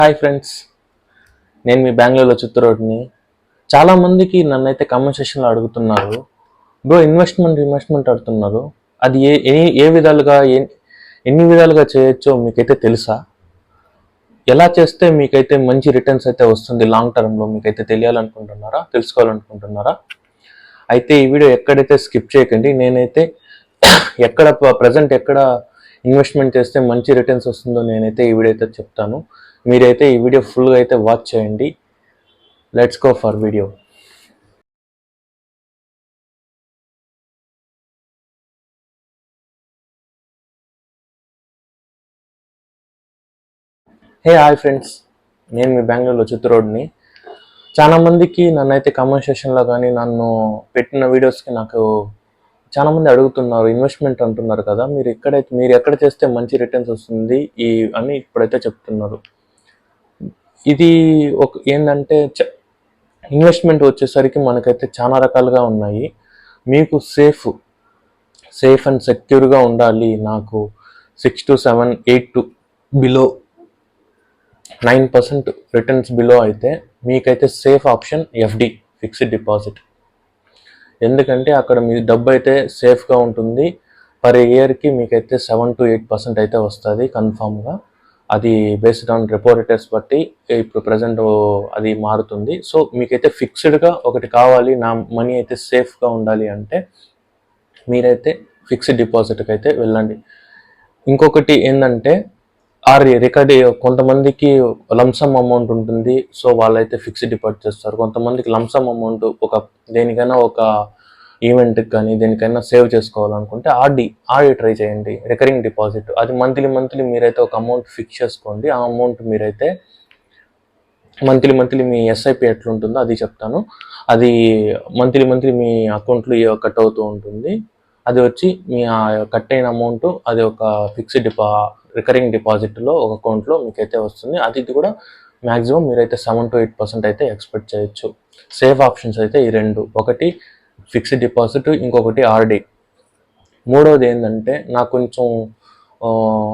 Hi friends, నేను మీ బెంగళూరులో చిత్తూరుని. చాలామందికి నన్నైతే కామెంట్ సెక్షన్లో అడుగుతున్నారు, బ్రో ఇన్వెస్ట్మెంట్ అడుగుతున్నారు. అది ఏ విధాలుగా ఎన్ని విధాలుగా చేయొచ్చో మీకైతే తెలుసా? ఎలా చేస్తే మీకైతే మంచి రిటర్న్స్ అయితే వస్తుంది లాంగ్ టర్మ్లో మీకైతే తెలుసుకోవాలనుకుంటున్నారా? అయితే ఈ వీడియో ఎక్కడైతే స్కిప్ చేయకండి. నేనైతే ఎక్కడ ప్రజెంట్ ఎక్కడ ఇన్వెస్ట్మెంట్ చేస్తే మంచి రిటర్న్స్ వస్తుందో నేనైతే ఈ వీడియో అయితే చెప్తాను. మీరైతే ఈ వీడియో ఫుల్గా అయితే వాచ్ చేయండి. Let's go for video. Hi friends, నేను మీ బెంగళూరులో చిత్తూరుని. చాలామందికి నన్నైతే కామెంట్ సెక్షన్లో కానీ నన్ను పెట్టిన వీడియోస్కి నాకు చాలామంది అడుగుతున్నారు, ఇన్వెస్ట్మెంట్ అంటున్నారు కదా, మీరు ఎక్కడ చేస్తే మంచి రిటర్న్స్ వస్తుంది అని ఇప్పుడైతే చెప్తున్నారు. ఇది ఏంటంటే ఇన్వెస్ట్మెంట్ వచ్చేసరికి మనకైతే చాలా రకాలుగా ఉన్నాయి. మీకు సేఫ్ అండ్ సెక్యూర్గా ఉండాలి, నాకు 6 to 7, 8 to below 9% returns below అయితే మీకైతే safe option FD, fixed deposit. ఎందుకంటే అక్కడ మీ డబ్బు అయితే సేఫ్గా ఉంటుంది. పర్ ఇయర్కి మీకైతే 7 to 8% అయితే వస్తుంది కన్ఫామ్గా. అది బేస్డ్ ఆన్ రెపో రేట్స్ బట్టి ఇప్పుడు ప్రజెంట్ అది మారుతుంది. సో మీకైతే ఫిక్స్డ్గా ఒకటి కావాలి, నా మనీ అయితే సేఫ్గా ఉండాలి అంటే మీరైతే ఫిక్స్డ్ డిపాజిట్కి అయితే వెళ్ళండి. ఇంకొకటి ఏంటంటే కొంతమందికి లంసమ్ అమౌంట్ ఉంటుంది, సో వాళ్ళైతే ఫిక్స్డ్ డిపాజిట్ చేస్తారు. కొంతమందికి లంసమ్ అమౌంట్ దేనికైనా ఒక ఈవెంట్కి కానీ దేనికైనా సేవ్ చేసుకోవాలనుకుంటే ఆర్డీ ట్రై చేయండి, రికరింగ్ డిపాజిట్. అది మంత్లీ మీరైతే ఒక అమౌంట్ ఫిక్స్ చేసుకోండి. ఆ అమౌంట్ మీరైతే మంత్లీ మీ ఎస్ఐపి ఎట్లుంటుందో అది చెప్తాను. అది మంత్లీ మీ అకౌంట్లో కట్ అవుతూ ఉంటుంది. అది వచ్చి మీ కట్ అయిన అమౌంట్ అది ఒక ఫిక్స్డ్ రికరింగ్ డిపాజిట్లో ఒక అకౌంట్లో మీకైతే వస్తుంది. అది కూడా మ్యాక్సిమం మీరైతే 7 to 8% అయితే ఎక్స్పెక్ట్ చేయొచ్చు. సేఫ్ ఆప్షన్స్ అయితే ఈ రెండు, ఒకటి ఫిక్స్డ్ డిపాజిట్, ఇంకొకటి ఆర్డీ. మూడవది ఏంటంటే నాకు కొంచెం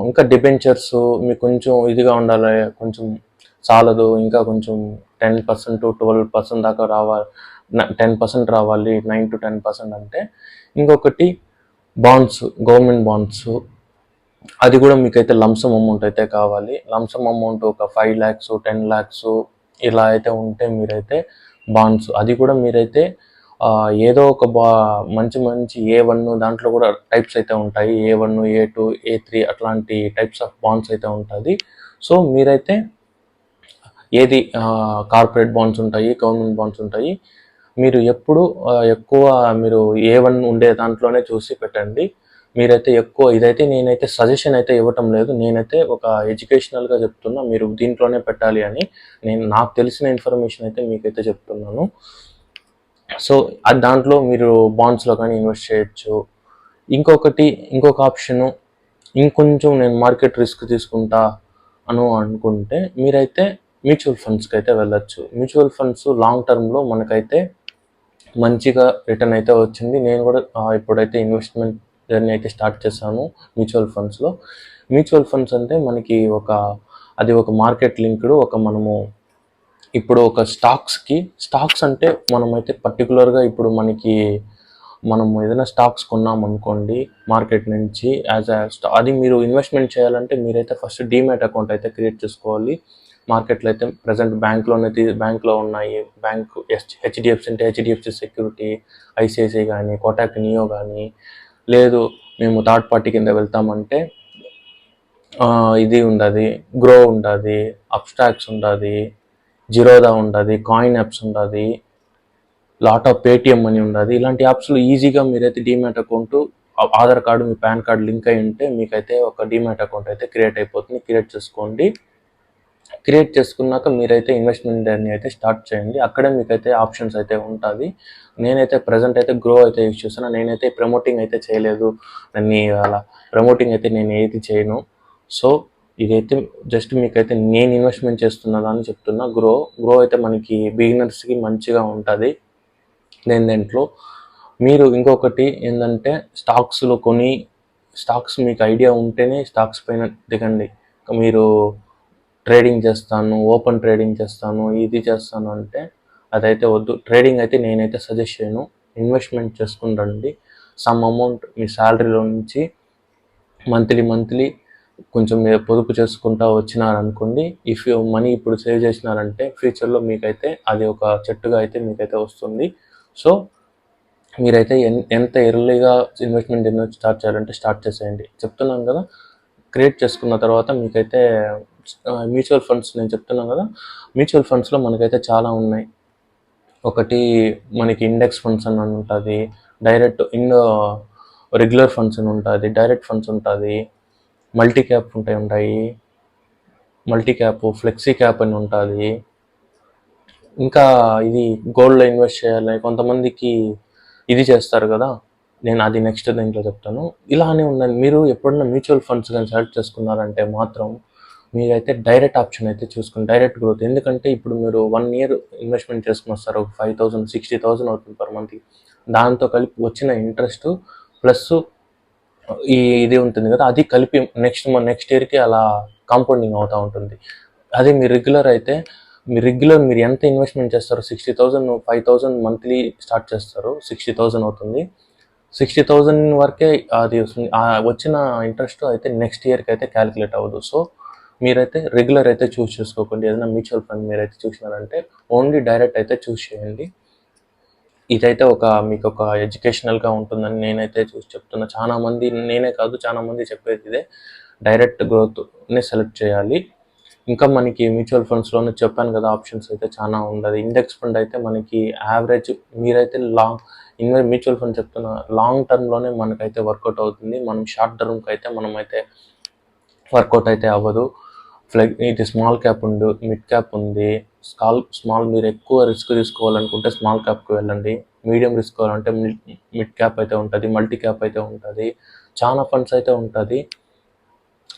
ఇంకా డిబెంచర్స్ మీకు కొంచెం ఇదిగా ఉండాలి, కొంచెం చాలదు, ఇంకా కొంచెం 10% to 12% దాకా రావాలి, 10% రావాలి, 9 to 10% అంటే ఇంకొకటి బాండ్స్, గవర్నమెంట్ బాండ్స్. అది కూడా మీకైతే లంసమ్ అమౌంట్ అయితే కావాలి. లంసమ్ అమౌంట్ ఒక 5 lakhs 10 lakhs ఇలా అయితే ఉంటే మీరైతే బాండ్స్, అది కూడా మీరైతే ఏదో ఒక మంచి A1 దాంట్లో కూడా టైప్స్ అయితే ఉంటాయి, A1, A2, A3 అట్లాంటి టైప్స్ ఆఫ్ బాండ్స్ అయితే ఉంటుంది. సో మీరైతే ఏది కార్పొరేట్ బాండ్స్ ఉంటాయి, గవర్నమెంట్ బాండ్స్ ఉంటాయి. మీరు ఎప్పుడు ఎక్కువ మీరు A1 ఉండే దాంట్లోనే చూసి పెట్టండి. మీరైతే ఎక్కువ ఇదైతే నేనైతే సజెషన్ అయితే ఇవ్వటం లేదు, నేనైతే ఒక ఎడ్యుకేషనల్గా చెప్తున్నా, మీరు దీంట్లోనే పెట్టాలి అని. నాకు తెలిసిన ఇన్ఫర్మేషన్ అయితే మీకైతే చెప్తున్నాను. సో దాంట్లో మీరు బాండ్స్లో కానీ ఇన్వెస్ట్ చేయొచ్చు. ఇంకొక ఆప్షను, ఇంకొంచెం నేను మార్కెట్ రిస్క్ తీసుకుంటా అనుకుంటే మీరైతే మ్యూచువల్ ఫండ్స్కి అయితే వెళ్ళచ్చు. మ్యూచువల్ ఫండ్స్ లాంగ్ టర్మ్లో మనకైతే మంచిగా రిటర్న్ అయితే వచ్చింది. నేను కూడా ఇప్పుడైతే ఇన్వెస్ట్మెంట్ జర్నీ అయితే స్టార్ట్ చేశాను మ్యూచువల్ ఫండ్స్లో. మ్యూచువల్ ఫండ్స్ అంటే మనకి అది ఒక మార్కెట్ లింక్డ్, మనము ఇప్పుడు ఒక స్టాక్స్ అంటే మనమైతే పర్టికులర్గా ఇప్పుడు మనం ఏదైనా స్టాక్స్ కొన్నాం అనుకోండి మార్కెట్ నుంచి, అది మీరు ఇన్వెస్ట్మెంట్ చేయాలంటే మీరైతే ఫస్ట్ డీమ్యాట్ అకౌంట్ అయితే క్రియేట్ చేసుకోవాలి. మార్కెట్లో అయితే ప్రజెంట్ బ్యాంక్లో ఉన్నాయి. హెచ్డిఎఫ్సి అంటే హెచ్డిఎఫ్సి సెక్యూరిటీ, ఐసిఐసిఐ కానీ, కోటాక్ నియో కానీ, లేదు మేము థర్డ్ పార్టీ కింద వెళ్తామంటే ఇది ఉంటుంది, గ్రో ఉంటుంది, అప్స్టాక్స్ ఉంటుంది, జిరోదా ఉంటుంది, కాయిన్ యాప్స్ ఉంటుంది, లాట్ ఆఫ్ పేటిఎం అని ఉంటుంది. ఇలాంటి యాప్స్లో ఈజీగా మీరైతే డీమ్యాట్ అకౌంట్, ఆధార్ కార్డు, మీ పాన్ కార్డు లింక్ అయి ఉంటే మీకైతే ఒక డీమ్యాట్ అకౌంట్ అయితే క్రియేట్ అయిపోతుంది. క్రియేట్ చేసుకోండి. క్రియేట్ చేసుకున్నాక మీరైతే ఇన్వెస్ట్మెంట్ జర్నీ అయితే స్టార్ట్ చేయండి. అక్కడే మీకైతే ఆప్షన్స్ అయితే ఉంటుంది. నేనైతే ప్రజెంట్ అయితే గ్రో అయితే యూజ్ చేస్తాను. నేనైతే ప్రమోటింగ్ అయితే చేయలేదు, అలా ప్రమోటింగ్ అయితే నేను ఏది చేయను. సో ఇదైతే జస్ట్ మీకైతే నేను ఇన్వెస్ట్మెంట్ చేస్తున్నదని చెప్తున్నా. గ్రో అయితే మనకి బిగినర్స్కి మంచిగా ఉంటుంది. దేంట్లో మీరు ఇంకొకటి ఏంటంటే స్టాక్స్ మీకు ఐడియా ఉంటేనే స్టాక్స్ పైన దిగండి. మీరు ట్రేడింగ్ చేస్తాను, ఓపెన్ ట్రేడింగ్ చేస్తాను, ఇది చేస్తాను అంటే అదైతే వద్దు. ట్రేడింగ్ అయితే నేనైతే సజెస్ట్ చేయను. ఇన్వెస్ట్మెంట్ చేసుకుని రండి. సమ్ అమౌంట్ మీ శాలరీలో నుంచి మంత్లీ కొంచెం మీరు పొదుపు చేసుకుంటా వచ్చినారనుకోండి. ఇఫ్ యూ మనీ ఇప్పుడు సేవ్ చేసినారంటే ఫ్యూచర్లో మీకైతే అది ఒక చెట్టుగా అయితే మీకైతే వస్తుంది. సో మీరైతే ఎంత ఎర్లీగా ఇన్వెస్ట్మెంట్ స్టార్ట్ చేయాలంటే స్టార్ట్ చేసేయండి. చెప్తున్నాను కదా, క్రియేట్ చేసుకున్న తర్వాత మీకైతే మ్యూచువల్ ఫండ్స్ నేను చెప్తున్నాను కదా, మ్యూచువల్ ఫండ్స్లో మనకైతే చాలా ఉన్నాయి. ఒకటి మనకి ఇండెక్స్ ఫండ్స్ అని ఉంటుంది, డైరెక్ట్ రెగ్యులర్ ఫండ్స్ అని ఉంటుంది, డైరెక్ట్ ఫండ్స్ ఉంటుంది, మల్టీ క్యాప్ ఉంటాయి, మల్టీ క్యాప్, ఫ్లెక్సీ క్యాప్ అని ఉంటుంది. ఇంకా ఇది గోల్డ్లో ఇన్వెస్ట్ చేయాలి కొంతమందికి, ఇది చేస్తారు కదా, నేను అది నెక్స్ట్ దీంట్లో చెప్తాను. ఇలానే ఉందండి. మీరు ఎప్పుడన్నా మ్యూచువల్ ఫండ్స్ కానీ సెలెక్ట్ చేసుకున్నారంటే మాత్రం మీరైతే డైరెక్ట్ ఆప్షన్ అయితే చూసుకుని డైరెక్ట్ గ్రోత్. ఎందుకంటే ఇప్పుడు మీరు 1 year ఇన్వెస్ట్మెంట్ చేసుకుని వస్తారు, 5,000 60,000 అవుతుంది పర్ మంత్కి. దాంతో కలిపి వచ్చిన ఇంట్రెస్ట్ ప్లస్ ఇది ఉంటుంది కదా, అది కలిపి నెక్స్ట్ ఇయర్కి అలా కాంపౌండింగ్ అవుతూ ఉంటుంది. అదే మీ రెగ్యులర్ అయితే మీరు ఎంత ఇన్వెస్ట్మెంట్ చేస్తారో 60,000 5,000 మంత్లీ స్టార్ట్ చేస్తారు, 60,000 అవుతుంది. 60,000 వరకే అది వస్తుంది. వచ్చిన ఇంట్రెస్ట్ అయితే నెక్స్ట్ ఇయర్కి అయితే క్యాలిక్యులేట్ అవ్వదు. సో మీరైతే రెగ్యులర్ అయితే చూస్ చేసుకోకండి. ఏదైనా మ్యూచువల్ ఫండ్ మీరైతే చూసినారంటే ఓన్లీ డైరెక్ట్ అయితే చూస్ చేయండి. ఇదైతే మీకు ఒక ఎడ్యుకేషనల్గా ఉంటుందని నేనైతే చూసి చెప్తున్నా. చాలామంది, నేనే కాదు చాలామంది చెప్పేది ఇదే, డైరెక్ట్ గ్రోత్ని సెలెక్ట్ చేయాలి. ఇంకా మనకి మ్యూచువల్ ఫండ్స్లోనే చెప్పాను కదా, ఆప్షన్స్ అయితే చాలా ఉండదు. ఇండెక్స్ ఫండ్ అయితే మనకి యావరేజ్, మీరైతే మ్యూచువల్ ఫండ్ చెప్తున్నా లాంగ్ టర్మ్లోనే మనకైతే వర్కౌట్ అవుతుంది. మనం షార్ట్ టర్మ్కి అయితే మనమైతే వర్కౌట్ అయితే అవ్వదు. ఇది స్మాల్ క్యాప్ ఉంది, మిడ్ క్యాప్ ఉంది. స్మాల్ మీరు ఎక్కువ రిస్క్ తీసుకోవాలనుకుంటే స్మాల్ క్యాప్కి వెళ్ళండి. మీడియం రిస్క్ కావాలంటే మిడ్ క్యాప్ అయితే ఉంటుంది, మల్టీ క్యాప్ అయితే ఉంటుంది, చాలా ఫండ్స్ అయితే ఉంటుంది.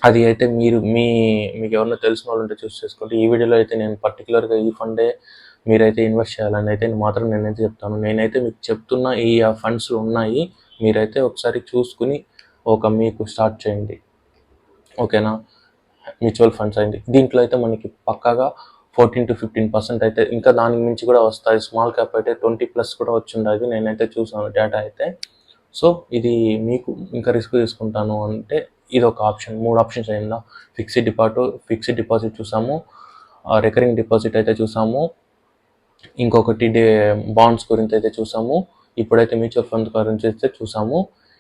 అది అయితే మీకు ఎవరైనా తెలిసిన వాళ్ళు ఉంటే చూస్ చేసుకోండి. ఈ వీడియోలో అయితే నేను పర్టికులర్గా ఈ ఫండే మీరైతే ఇన్వెస్ట్ చేయాలని అయితే మాత్రం నేనైతే చెప్తాను. నేనైతే మీకు చెప్తున్న ఈ ఫండ్స్ ఉన్నాయి, మీరైతే ఒకసారి చూసుకుని మీకు స్టార్ట్ చేయండి, ఓకేనా. మ్యూచువల్ ఫండ్స్ అయింది, దీంట్లో అయితే మనకి పక్కాగా 14 to 15% అయితే, ఇంకా దానికి మించి కూడా వస్తాయి. స్మాల్ క్యాప్ అయితే 20+ కూడా వచ్చిండేది, నేనైతే చూసాను డేటా అయితే. సో ఇది మీకు ఇంకా రిస్క్ తీసుకుంటాను అంటే ఇది ఒక ఆప్షన్. 3 ఆప్షన్స్ అయిందా, ఫిక్స్డ్ డిపాజిట్ చూసాము, రికరింగ్ డిపాజిట్ అయితే చూసాము, ఇంకొకటి బాండ్స్ గురించి అయితే చూసాము, ఇప్పుడైతే మ్యూచువల్ ఫండ్ గురించి అయితే చూసాము,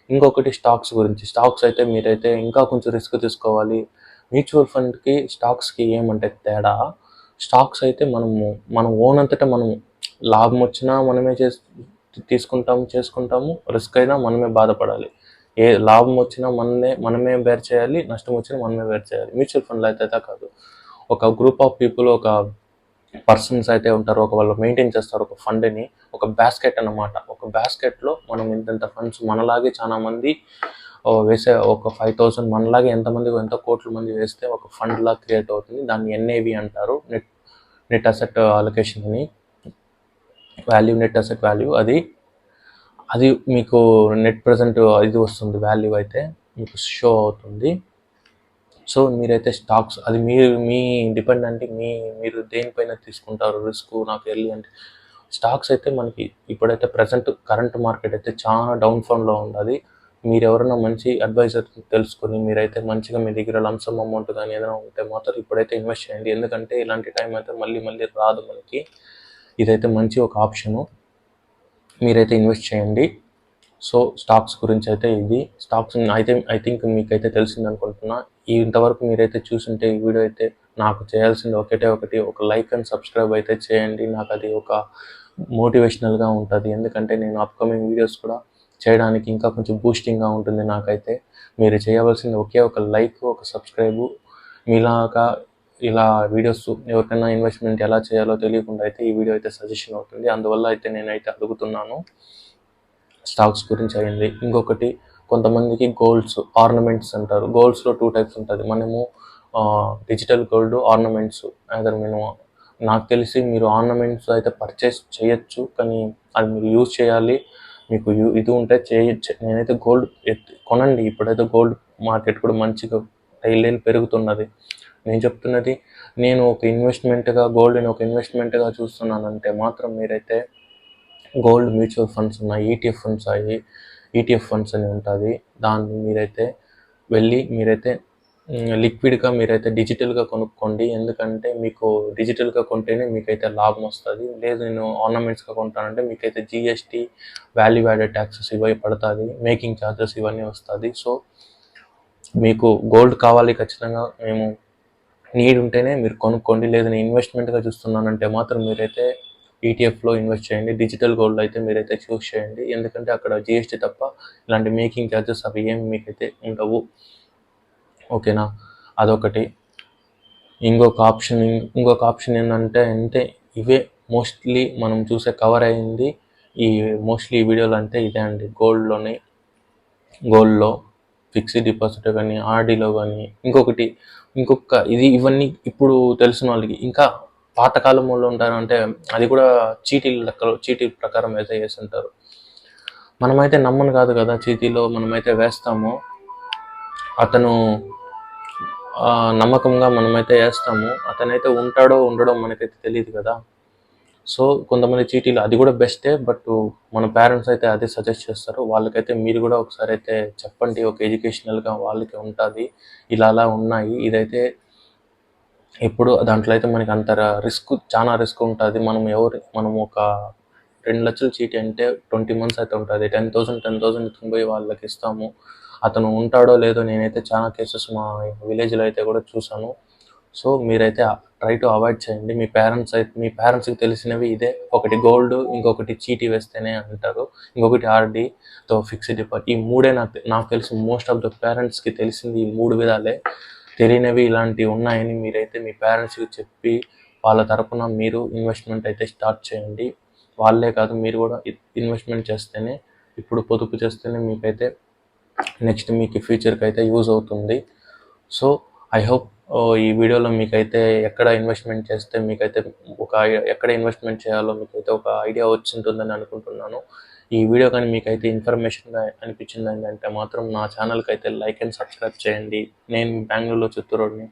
ఇంకొకటి స్టాక్స్ అయితే మీరైతే ఇంకా కొంచెం రిస్క్ తీసుకోవాలి. మ్యూచువల్ ఫండ్కి స్టాక్స్కి ఏమంటే తేడా, స్టాక్స్ అయితే మనం ఓన్ అంతటా మనం లాభం వచ్చినా మనమే చేసుకుంటాము, రిస్క్ అయినా మనమే బాధపడాలి. ఏ లాభం వచ్చినా మనమే బేర్ చేయాలి, నష్టం వచ్చినా మనమే బేర్ చేయాలి. మ్యూచువల్ ఫండ్లో అయితే కాదు, ఒక గ్రూప్ ఆఫ్ పీపుల్, ఒక పర్సన్స్ అయితే ఉంటారు, వాళ్ళు మెయింటైన్ చేస్తారు ఒక ఫండ్ని, ఒక బాస్కెట్ అన్నమాట. ఒక బాస్కెట్లో మనం ఇంత ఫండ్స్ మనలాగే చాలా మంది వేసే, ఒక 5,000 మనలాగే ఎంతో కోట్ల మంది వేస్తే ఒక ఫండ్ లా క్రియేట్ అవుతుంది. దాన్ని NAV అంటారు, నెట్ అసెట్ అలొకేషన్ అని, నెట్ అసెట్ వాల్యూ. అది మీకు నెట్ ప్రజెంట్ ఇది వస్తుంది, వాల్యూ అయితే మీకు షో అవుతుంది. సో మీరైతే స్టాక్స్, అది మీ డిపెండ్ అంటే మీరు దేనిపైన తీసుకుంటారు రిస్క్. నాకు ఎర్లీ అంటే స్టాక్స్ అయితే మనకి ఇప్పుడైతే కరెంట్ మార్కెట్ అయితే చాలా డౌన్ఫాల్లో ఉంది. మీరు ఎవరైనా మంచి అడ్వైజర్ తెలుసుకొని మీరైతే మంచిగా మీ దగ్గర లంసమ్ అమౌంట్ కానీ ఏదైనా ఉంటే మాత్రం ఇప్పుడైతే ఇన్వెస్ట్ చేయండి. ఎందుకంటే ఇలాంటి టైం అయితే మళ్ళీ రాదు మనకి. ఇదైతే మంచి ఒక ఆప్షను, మీరైతే ఇన్వెస్ట్ చేయండి. సో స్టాక్స్ గురించి అయితే ఇది. స్టాక్స్ అయితే ఐ థింక్ మీకైతే తెలిసింది అనుకుంటున్నా. ఇంతవరకు మీరైతే చూసుంటే ఈ వీడియో అయితే నాకు చేయాల్సింది ఒకటి, ఒక లైక్ అండ్ సబ్స్క్రైబ్ అయితే చేయండి. నాకు అది ఒక మోటివేషనల్గా ఉంటుంది. ఎందుకంటే నేను అప్కమింగ్ వీడియోస్ కూడా చేయడానికి ఇంకా కొంచెం బూస్టింగ్గా ఉంటుంది నాకైతే. మీరు చేయవలసింది ఒక లైక్, ఒక సబ్స్క్రైబు. మీలాగా ఇలా వీడియోస్ ఎవరికైనా ఇన్వెస్ట్మెంట్ ఎలా చేయాలో తెలియకుండా అయితే ఈ వీడియో అయితే సజెషన్ అవుతుంది. అందువల్ల అయితే నేనైతే అడుగుతున్నాను. స్టాక్స్ గురించి అయింది. ఇంకొకటి, కొంతమందికి ఆర్నమెంట్స్ అంటారు. గోల్డ్స్లో 2 types ఉంటుంది. మనము డిజిటల్ గోల్డ్, ఆర్నమెంట్స్. నాకు తెలిసి మీరు ఆర్నమెంట్స్ అయితే పర్చేస్ చేయొచ్చు, కానీ అది మీరు యూజ్ చేయాలి. మీకు ఇది ఉంటే చేయొచ్చు. నేనైతే గోల్డ్ కొనండి. ఇప్పుడైతే గోల్డ్ మార్కెట్ కూడా మంచిగా డైలీ పెరుగుతున్నది. నేను చెప్తున్నది నేను ఒక ఇన్వెస్ట్మెంట్గా గోల్డ్ని ఒక ఇన్వెస్ట్మెంట్గా చూస్తున్నానంటే మాత్రం మీరైతే గోల్డ్ మ్యూచువల్ ఫండ్స్ ఉన్నాయి, ఈటీఎఫ్ ఫండ్స్ అని ఉంటుంది. దాన్ని మీరైతే వెళ్ళి మీరైతే లిక్విడ్గా మీరైతే డిజిటల్గా కొనుక్కోండి. ఎందుకంటే మీకు డిజిటల్గా కొంటేనే మీకైతే లాభం వస్తుంది. లేదు నేను ఆర్నమెంట్స్గా కొంటానంటే మీకైతే జిఎస్టీ, వాల్యూ యాడెడ్ ట్యాక్సెస్ ఇవి పడుతుంది, మేకింగ్ ఛార్జెస్ ఇవన్నీ వస్తుంది. సో మీకు గోల్డ్ కావాలి ఖచ్చితంగా, మేము నీడ్ ఉంటేనే మీరు కొనుక్కోండి. లేదు నేను ఇన్వెస్ట్మెంట్గా చూస్తున్నానంటే మాత్రం మీరైతే ఈటీఎఫ్లో ఇన్వెస్ట్ చేయండి. డిజిటల్ గోల్డ్ అయితే మీరైతే చూస్ చేయండి. ఎందుకంటే అక్కడ జిఎస్టీ తప్ప ఇలాంటి మేకింగ్ ఛార్జెస్ అవి ఏమి మీకైతే ఉండవు. ఓకేనా, అదొకటి. ఇంకొక ఆప్షన్ ఏంటంటే ఇవే మోస్ట్లీ మనం చూసే కవర్ అయింది మోస్ట్లీ ఈ వీడియోలో అంటే ఇదే అండి. గోల్డ్లో ఫిక్స్డ్ డిపాజిట్ కానీ, ఆర్డీలో కానీ, ఇవన్నీ ఇప్పుడు తెలిసిన వాళ్ళకి. ఇంకా పాతకాలం వాళ్ళు ఉంటారు అంటే అది కూడా చీటీ ప్రకారం అయితే వేస్తుంటారు. మనమైతే నమ్మను కాదు కదా, చీటీలో మనమైతే వేస్తాము, అతను నమ్మకంగా మనమైతే వేస్తాము, అతనైతే ఉంటాడో ఉండడో మనకైతే తెలియదు కదా. సో కొంతమంది చీటీలు అది కూడా బెస్టే, బట్ మన పేరెంట్స్ అయితే అదే సజెస్ట్ చేస్తారు. వాళ్ళకైతే మీరు కూడా ఒకసారి అయితే చెప్పండి, ఒక ఎడ్యుకేషనల్గా వాళ్ళకి ఉంటుంది, ఇలా ఉన్నాయి. ఇదైతే ఇప్పుడు దాంట్లో అయితే మనకి అంత చాలా రిస్క్ ఉంటుంది. మనం ఒక 2 లక్షల చీటీ అంటే 20 months అయితే ఉంటుంది. 10,000 ఇచ్చుకుని వాళ్ళకి ఇస్తాము. అతను ఉంటాడో లేదో నేనైతే చాలా కేసెస్ మా విలేజ్లో అయితే కూడా చూసాను. సో మీరైతే ట్రై టు అవాయిడ్ చేయండి. మీ పేరెంట్స్కి తెలిసినవి ఇదే, ఒకటి గోల్డ్, ఇంకొకటి చీటీ వేస్తేనే అంటారు, ఇంకొకటి ఆర్డీతో ఫిక్స్డ్ డిపాజిట్. ఈ మూడే నాకు తెలిసి మోస్ట్ ఆఫ్ ద పేరెంట్స్కి తెలిసింది ఈ 3 విధాలే. తెలియనివి ఇలాంటివి ఉన్నాయని మీరైతే మీ పేరెంట్స్కి చెప్పి వాళ్ళ తరపున మీరు ఇన్వెస్ట్మెంట్ అయితే స్టార్ట్ చేయండి. వాళ్ళే కాదు, మీరు కూడా ఇన్వెస్ట్మెంట్ చేస్తేనే, ఇప్పుడు పొదుపు చేస్తేనే మీకైతే నెక్స్ట్ మీకు ఫ్యూచర్కి అయితే యూజ్ అవుతుంది. సో ఐ హోప్ ఈ వీడియోలో మీకైతే ఎక్కడ ఇన్వెస్ట్మెంట్ చేస్తే మీకైతే ఎక్కడ ఇన్వెస్ట్మెంట్ చేయాలో మీకైతే ఒక ఐడియా వచ్చింటుందని అనుకుంటున్నాను. ఈ వీడియో కానీ మీకైతే ఇన్ఫర్మేషన్గా అనిపించింది అంటే మాత్రం నా ఛానల్కి అయితే లైక్ అండ్ సబ్స్క్రైబ్ చేయండి. నేను బెంగళూరులో చిత్తూరుని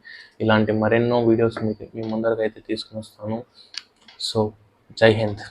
ఇలాంటి మరెన్నో వీడియోస్ మీ ముందరకు అయితే తీసుకుని వస్తాను. సో జై హింద్.